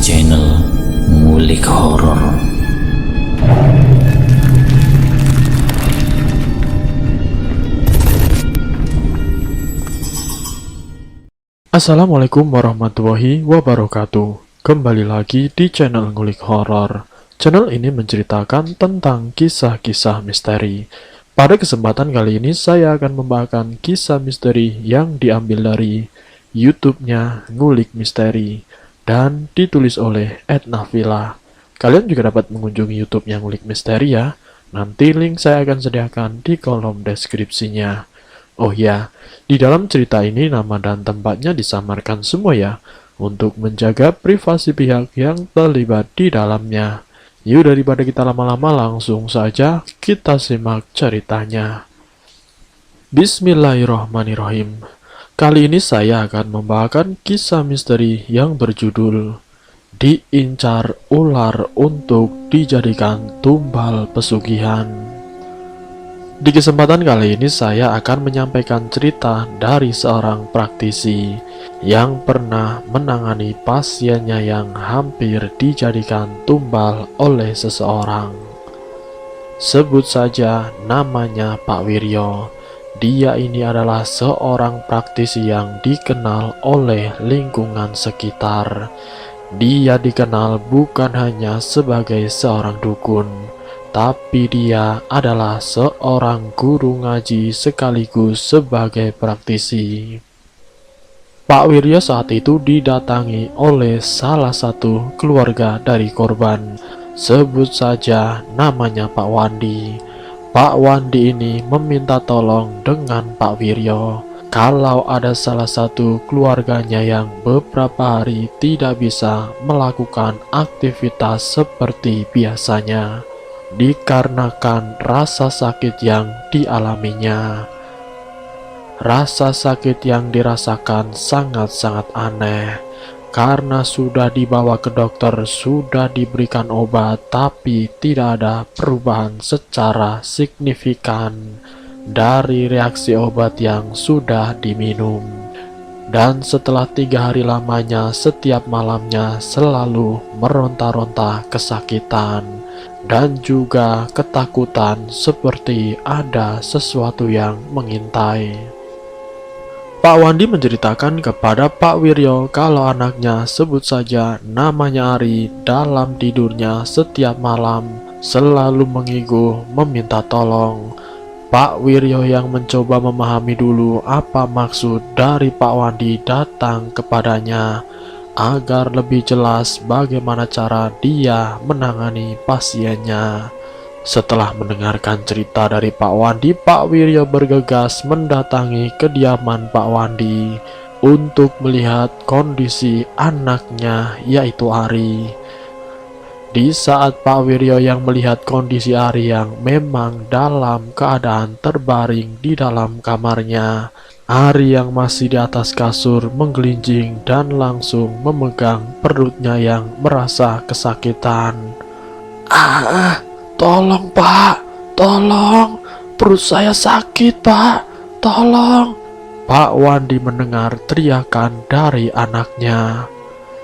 channel Ngulik Horor. Assalamualaikum warahmatullahi wabarakatuh. Kembali lagi di channel Ngulik Horor. Channel ini menceritakan tentang kisah-kisah misteri. Pada kesempatan kali ini saya akan membawakan kisah misteri yang diambil dari YouTube-nya Ngulik Misteri dan ditulis oleh Edna Villa. Kalian juga dapat mengunjungi YouTube-nya Ngulik Misteri ya. Nanti link saya akan sediakan di kolom deskripsinya. Oh ya, di dalam cerita ini nama dan tempatnya disamarkan semua ya, untuk menjaga privasi pihak yang terlibat di dalamnya. Yuk daripada kita lama-lama langsung saja kita simak ceritanya. Bismillahirrahmanirrahim. Kali ini saya akan membawakan kisah misteri yang berjudul Diincar Ular untuk Dijadikan Tumbal Pesugihan. Di kesempatan kali ini saya akan menyampaikan cerita dari seorang praktisi yang pernah menangani pasiennya yang hampir dijadikan tumbal oleh seseorang. Sebut saja namanya Pak Wiryo. Dia ini adalah seorang praktisi yang dikenal oleh lingkungan sekitar. Dia dikenal bukan hanya sebagai seorang dukun, tapi dia adalah seorang guru ngaji sekaligus sebagai praktisi. Pak Wiryo saat itu didatangi oleh salah satu keluarga dari korban. Sebut saja namanya Pak Wandi. Pak Wandi ini meminta tolong dengan Pak Wiryo kalau ada salah satu keluarganya yang beberapa hari tidak bisa melakukan aktivitas seperti biasanya dikarenakan rasa sakit yang dialaminya. Rasa sakit yang dirasakan sangat-sangat aneh karena sudah dibawa ke dokter, sudah diberikan obat, tapi tidak ada perubahan secara signifikan dari reaksi obat yang sudah diminum. Dan setelah 3 hari lamanya, setiap malamnya selalu meronta-ronta kesakitan dan juga ketakutan seperti ada sesuatu yang mengintai. Pak Wandi menceritakan kepada Pak Wiryo kalau anaknya, sebut saja namanya Ari, dalam tidurnya setiap malam selalu mengigu meminta tolong. Pak Wiryo yang mencoba memahami dulu apa maksud dari Pak Wandi datang kepadanya agar lebih jelas bagaimana cara dia menangani pasiennya. Setelah mendengarkan cerita dari Pak Wandi, Pak Wiryo bergegas mendatangi kediaman Pak Wandi untuk melihat kondisi anaknya, yaitu Ari. Di saat Pak Wiryo yang melihat kondisi Ari yang memang dalam keadaan terbaring di dalam kamarnya, Ari yang masih di atas kasur menggelinjing dan langsung memegang perutnya yang merasa kesakitan. Tolong Pak, tolong, perut saya sakit Pak, tolong. Pak Wandi mendengar teriakan dari anaknya.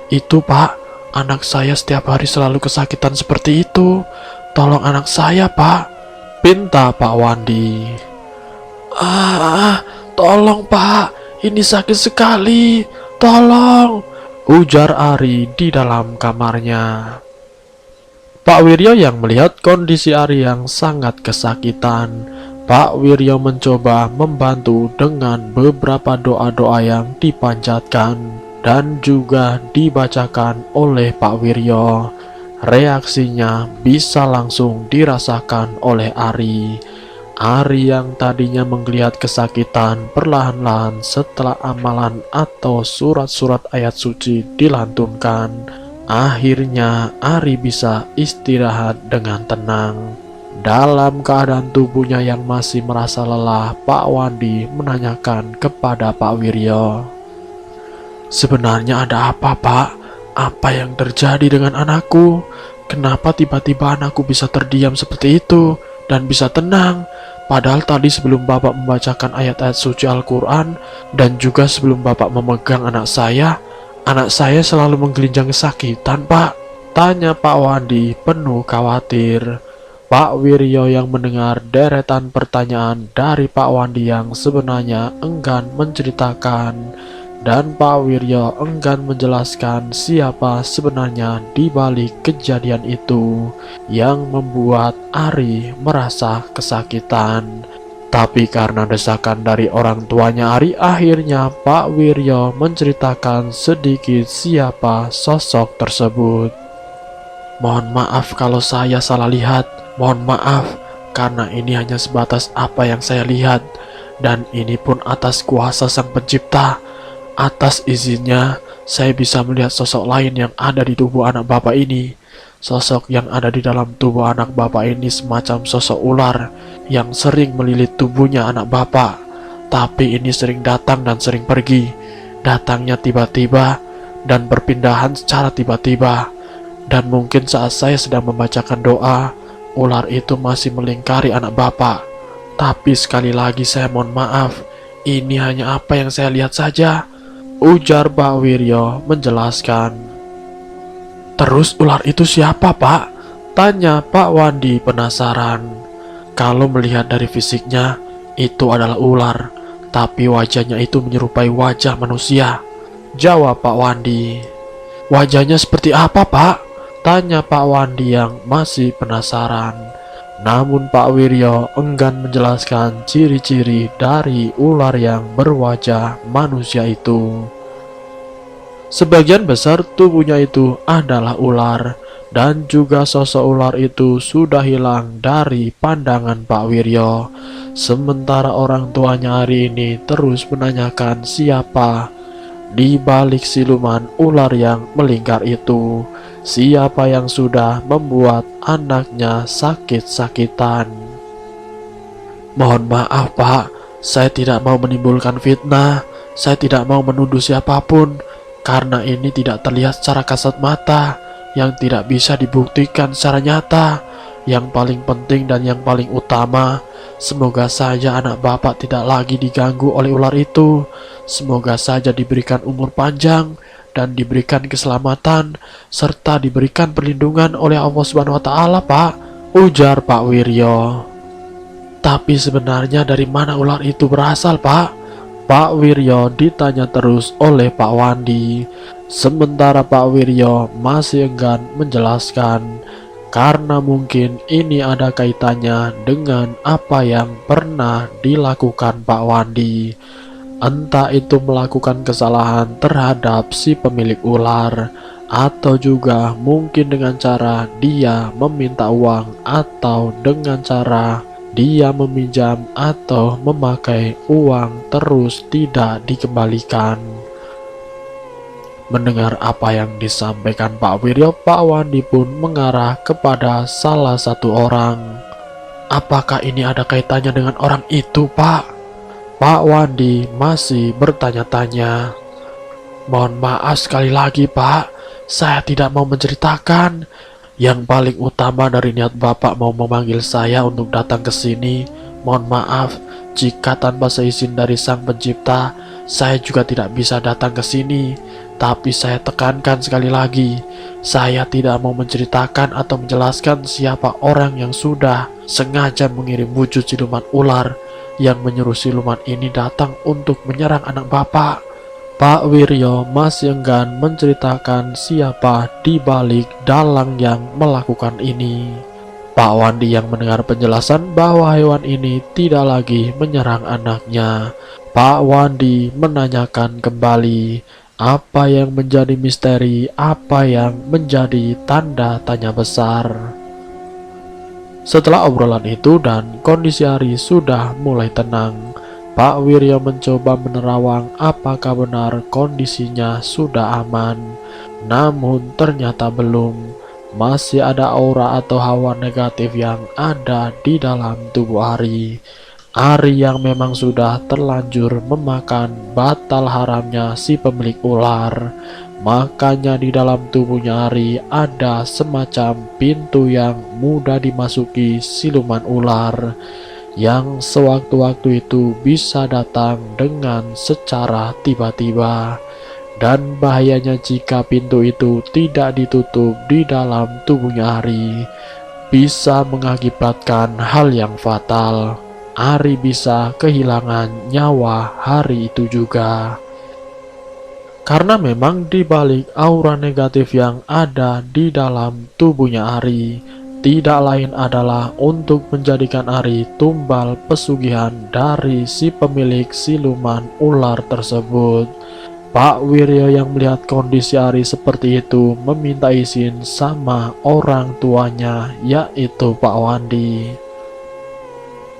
Itu Pak, anak saya setiap hari selalu kesakitan seperti itu. Tolong anak saya Pak, pinta Pak Wandi. Tolong Pak, ini sakit sekali, tolong, ujar Ari di dalam kamarnya. Pak Wiryo yang melihat kondisi Ari yang sangat kesakitan, Pak Wiryo mencoba membantu dengan beberapa doa-doa yang dipanjatkan dan juga dibacakan oleh Pak Wiryo. Reaksinya bisa langsung dirasakan oleh Ari. Ari yang tadinya menggeliat kesakitan perlahan-lahan setelah amalan atau surat-surat ayat suci dilantunkan. Akhirnya Ari bisa istirahat dengan tenang. Dalam keadaan tubuhnya yang masih merasa lelah, Pak Wandi menanyakan kepada Pak Wiryo, "Sebenarnya ada apa Pak? Apa yang terjadi dengan anakku? Kenapa tiba-tiba anakku bisa terdiam seperti itu dan bisa tenang? Padahal tadi sebelum Bapak membacakan ayat-ayat suci Al-Quran dan juga sebelum Bapak memegang anak saya, Anak saya selalu menggelinjang kesakitan, Pak. Tanya Pak Wandi penuh khawatir. Pak Wiryo yang mendengar deretan pertanyaan dari Pak Wandi yang sebenarnya enggan menceritakan, dan Pak Wiryo enggan menjelaskan siapa sebenarnya di balik kejadian itu yang membuat Ari merasa kesakitan. Tapi karena desakan dari orang tuanya Ari, akhirnya Pak Wiryo menceritakan sedikit siapa sosok tersebut. Mohon maaf kalau saya salah lihat. Mohon maaf, karena ini hanya sebatas apa yang saya lihat, dan ini pun atas kuasa Sang Pencipta. Atas izinnya, saya bisa melihat sosok lain yang ada di tubuh anak Bapak ini. Sosok yang ada di dalam tubuh anak Bapak ini semacam sosok ular yang sering melilit tubuhnya anak Bapak. Tapi ini sering datang dan sering pergi. Datangnya tiba-tiba dan berpindahan secara tiba-tiba. Dan mungkin saat saya sedang membacakan doa, ular itu masih melingkari anak Bapak. Tapi sekali lagi saya mohon maaf, ini hanya apa yang saya lihat saja, ujar Pak Wiryo menjelaskan. Terus ular itu siapa, Pak? Tanya Pak Wandi penasaran. Kalau melihat dari fisiknya, itu adalah ular, tapi wajahnya itu menyerupai wajah manusia, jawab Pak Wandi. Wajahnya seperti apa, Pak? Tanya Pak Wandi yang masih penasaran. Namun Pak Wiryo enggan menjelaskan ciri-ciri dari ular yang berwajah manusia itu. Sebagian besar tubuhnya itu adalah ular, dan juga sosok ular itu sudah hilang dari pandangan Pak Wiryo. Sementara orang tuanya hari ini terus menanyakan siapa di balik siluman ular yang melingkar itu. Siapa yang sudah membuat anaknya sakit-sakitan. Mohon maaf, Pak, saya tidak mau menimbulkan fitnah. Saya tidak mau menuduh siapapun, karena ini tidak terlihat secara kasat mata, yang tidak bisa dibuktikan secara nyata. Yang paling penting dan yang paling utama, semoga saja anak Bapak tidak lagi diganggu oleh ular itu. Semoga saja diberikan umur panjang dan diberikan keselamatan, serta diberikan perlindungan oleh Allah Subhanahu wa Ta'ala, Pak, ujar Pak Wiryo. Tapi sebenarnya dari mana ular itu berasal, Pak? Pak Wiryo ditanya terus oleh Pak Wandi. Sementara Pak Wiryo masih enggan menjelaskan, karena mungkin ini ada kaitannya dengan apa yang pernah dilakukan Pak Wandi. Entah itu melakukan kesalahan terhadap si pemilik ular, atau juga mungkin dengan cara dia meminta uang, atau dengan cara dia meminjam atau memakai uang terus tidak dikembalikan. Mendengar apa yang disampaikan Pak Wiryo, Pak Wandi pun mengarah kepada salah satu orang. Apakah ini ada kaitannya dengan orang itu, Pak? Pak Wandi masih bertanya-tanya. Mohon maaf sekali lagi, Pak, saya tidak mau menceritakan. Yang paling utama dari niat Bapak mau memanggil saya untuk datang ke sini, mohon maaf jika tanpa seizin dari Sang Pencipta, saya juga tidak bisa datang ke sini. Tapi saya tekankan sekali lagi, saya tidak mau menceritakan atau menjelaskan siapa orang yang sudah sengaja mengirim wujud siluman ular yang menyuruh siluman ini datang untuk menyerang anak Bapak. Pak Wiryo masih enggan menceritakan siapa di balik dalang yang melakukan ini. Pak Wandi yang mendengar penjelasan bahwa hewan ini tidak lagi menyerang anaknya, Pak Wandi menanyakan kembali apa yang menjadi misteri, apa yang menjadi tanda tanya besar. Setelah obrolan itu dan kondisi Ari sudah mulai tenang, Pak Wiryo mencoba menerawang apakah benar kondisinya sudah aman. Namun ternyata belum. Masih ada aura atau hawa negatif yang ada di dalam tubuh Ari. Ari yang memang sudah terlanjur memakan batal haramnya si pemilik ular. Makanya di dalam tubuhnya Ari ada semacam pintu yang mudah dimasuki siluman ular, yang sewaktu-waktu itu bisa datang dengan secara tiba-tiba. dan bahayanya jika pintu itu tidak ditutup di dalam tubuhnya Ari bisa mengakibatkan hal yang fatal. Ari bisa kehilangan nyawa hari itu juga. Karena memang di balik aura negatif yang ada di dalam tubuhnya Ari, tidak lain adalah untuk menjadikan Ari tumbal pesugihan dari si pemilik siluman ular tersebut. Pak Wiryo yang melihat kondisi Ari seperti itu meminta izin sama orang tuanya, yaitu Pak Wandi.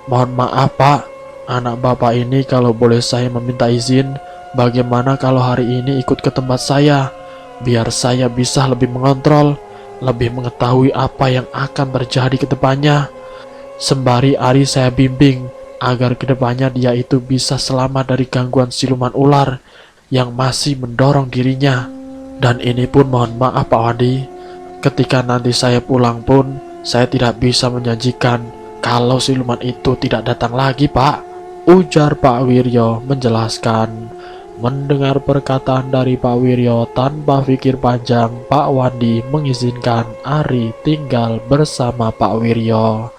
"Mohon maaf Pak, anak Bapak ini kalau boleh saya meminta izin, bagaimana kalau hari ini ikut ke tempat saya, biar saya bisa lebih mengontrol, lebih mengetahui apa yang akan terjadi ke depannya. Sembari Ari saya bimbing, agar kedepannya dia itu bisa selamat dari gangguan siluman ular yang masih mendorong dirinya. Dan ini pun mohon maaf Pak Wandi, ketika nanti saya pulang pun, saya tidak bisa menjanjikan kalau siluman itu tidak datang lagi Pak," ujar Pak Wiryo menjelaskan. Mendengar perkataan dari Pak Wiryo tanpa pikir panjang, Pak Wandi mengizinkan Ari tinggal bersama Pak Wiryo.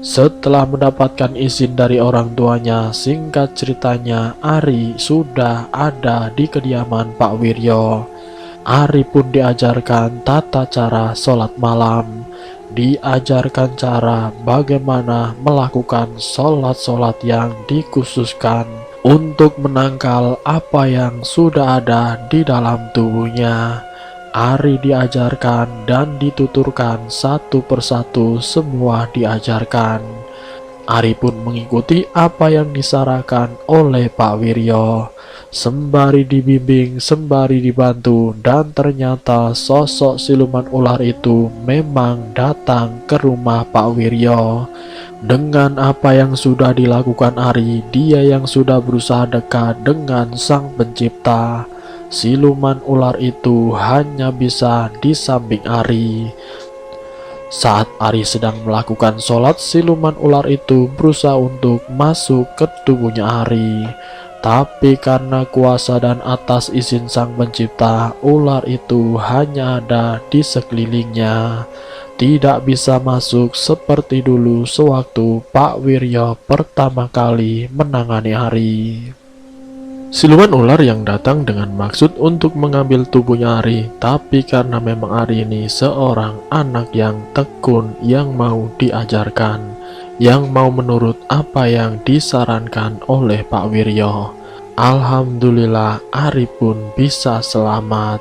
Setelah mendapatkan izin dari orang tuanya, singkat ceritanya Ari sudah ada di kediaman Pak Wiryo. Ari pun diajarkan tata cara sholat malam, diajarkan cara bagaimana melakukan sholat-sholat yang dikhususkan untuk menangkal apa yang sudah ada di dalam tubuhnya. Ari diajarkan dan dituturkan satu persatu, semua diajarkan. Ari pun mengikuti apa yang disarankan oleh Pak Wiryo. Sembari dibimbing, sembari dibantu, dan ternyata sosok siluman ular itu memang datang ke rumah Pak Wiryo. Dengan apa yang sudah dilakukan Ari, dia yang sudah berusaha dekat dengan Sang Pencipta, siluman ular itu hanya bisa di samping Ari. Saat Ari sedang melakukan sholat, siluman ular itu berusaha untuk masuk ke tubuhnya Ari. Tapi karena kuasa dan atas izin Sang Pencipta, ular itu hanya ada di sekelilingnya, tidak bisa masuk seperti dulu sewaktu Pak Wiryo pertama kali menangani Ari. Siluman ular yang datang dengan maksud untuk mengambil tubuhnya Ari, tapi karena memang Ari ini seorang anak yang tekun, yang mau diajarkan, yang mau menurut apa yang disarankan oleh Pak Wiryo. Alhamdulillah Ari pun bisa selamat.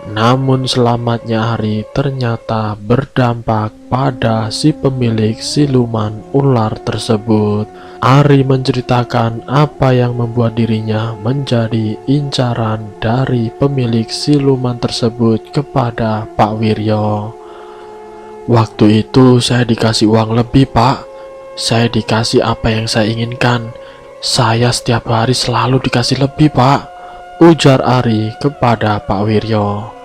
Namun selamatnya Ari ternyata berdampak pada si pemilik siluman ular tersebut. Ari menceritakan apa yang membuat dirinya menjadi incaran dari pemilik siluman tersebut kepada Pak Wiryo. "Waktu itu saya dikasih uang lebih Pak, saya dikasih apa yang saya inginkan. Saya setiap hari selalu dikasih lebih Pak," ujar Ari kepada Pak Wiryo.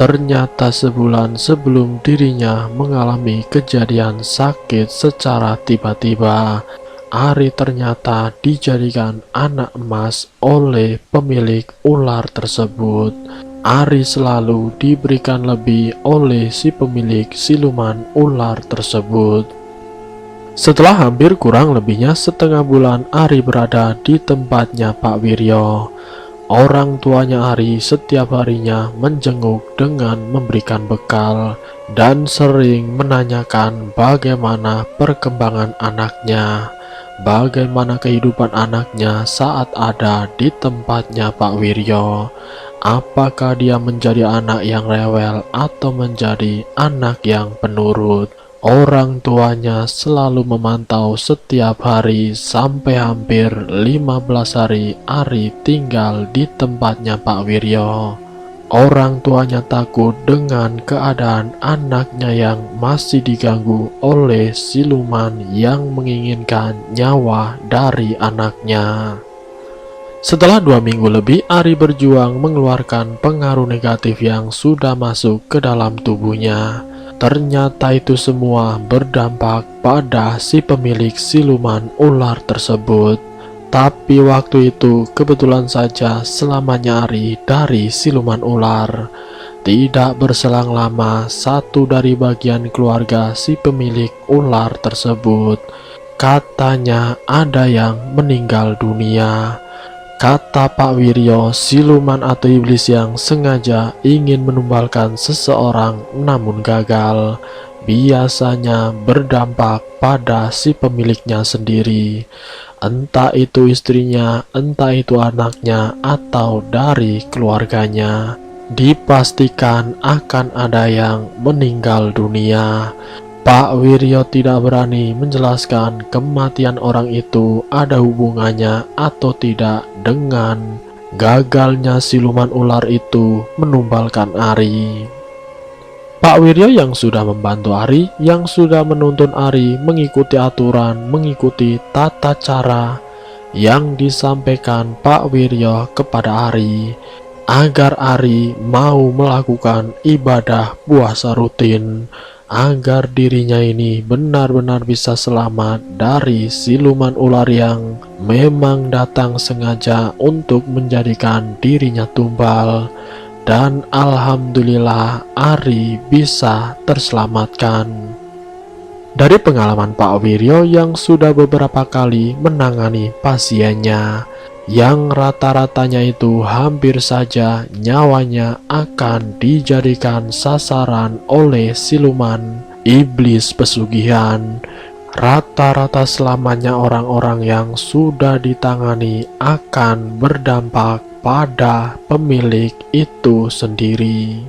Ternyata sebulan sebelum dirinya mengalami kejadian sakit secara tiba-tiba, Ari ternyata dijadikan anak emas oleh pemilik ular tersebut. Ari selalu diberikan lebih oleh si pemilik siluman ular tersebut. Setelah hampir kurang lebihnya setengah bulan Ari berada di tempatnya Pak Wiryo, orang tuanya Ari setiap harinya menjenguk dengan memberikan bekal dan sering menanyakan bagaimana perkembangan anaknya, bagaimana kehidupan anaknya saat ada di tempatnya Pak Wiryo. Apakah dia menjadi anak yang rewel atau menjadi anak yang penurut? Orang tuanya selalu memantau setiap hari sampai hampir 15 hari Ari tinggal di tempatnya Pak Wiryo. Orang tuanya takut dengan keadaan anaknya yang masih diganggu oleh siluman yang menginginkan nyawa dari anaknya. Setelah 2 minggu lebih Ari berjuang mengeluarkan pengaruh negatif yang sudah masuk ke dalam tubuhnya. Ternyata itu semua berdampak pada si pemilik siluman ular tersebut. Tapi waktu itu kebetulan saja selamanya Ari dari siluman ular. Tidak berselang lama, satu dari bagian keluarga si pemilik ular tersebut, katanya ada yang meninggal dunia. Kata Pak Wiryo, siluman atau iblis yang sengaja ingin menumbalkan seseorang namun gagal, biasanya berdampak pada si pemiliknya sendiri. Entah itu istrinya, entah itu anaknya, atau dari keluarganya. Dipastikan akan ada yang meninggal dunia. Pak Wiryo tidak berani menjelaskan kematian orang itu ada hubungannya atau tidak dengan gagalnya siluman ular itu menumbalkan Ari. Pak Wiryo yang sudah membantu Ari, yang sudah menuntun Ari mengikuti aturan, mengikuti tata cara yang disampaikan Pak Wiryo kepada Ari, agar Ari mau melakukan ibadah puasa rutin, agar dirinya ini benar-benar bisa selamat dari siluman ular yang memang datang sengaja untuk menjadikan dirinya tumbal. Dan alhamdulillah Ari bisa terselamatkan. Dari pengalaman Pak Wiryo yang sudah beberapa kali menangani pasiennya, yang rata-ratanya itu hampir saja nyawanya akan dijadikan sasaran oleh siluman iblis pesugihan. Rata-rata selamanya orang-orang yang sudah ditangani akan berdampak pada pemilik itu sendiri.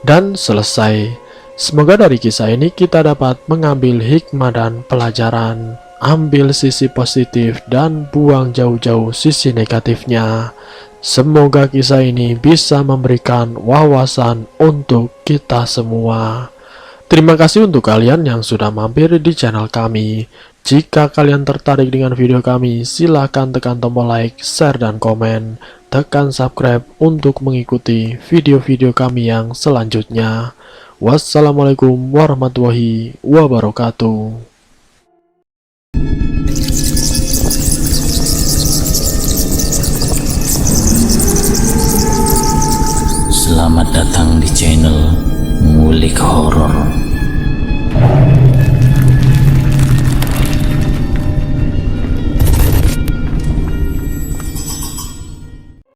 Dan selesai. Semoga dari kisah ini kita dapat mengambil hikmah dan pelajaran, ambil sisi positif dan buang jauh-jauh sisi negatifnya. Semoga kisah ini bisa memberikan wawasan untuk kita semua. Terima kasih untuk kalian yang sudah mampir di channel kami. Jika kalian tertarik dengan video kami, silahkan tekan tombol like, share, dan komen. Tekan subscribe untuk mengikuti video-video kami yang selanjutnya. Wassalamualaikum warahmatullahi wabarakatuh. Selamat datang di channel Ngulik Horor.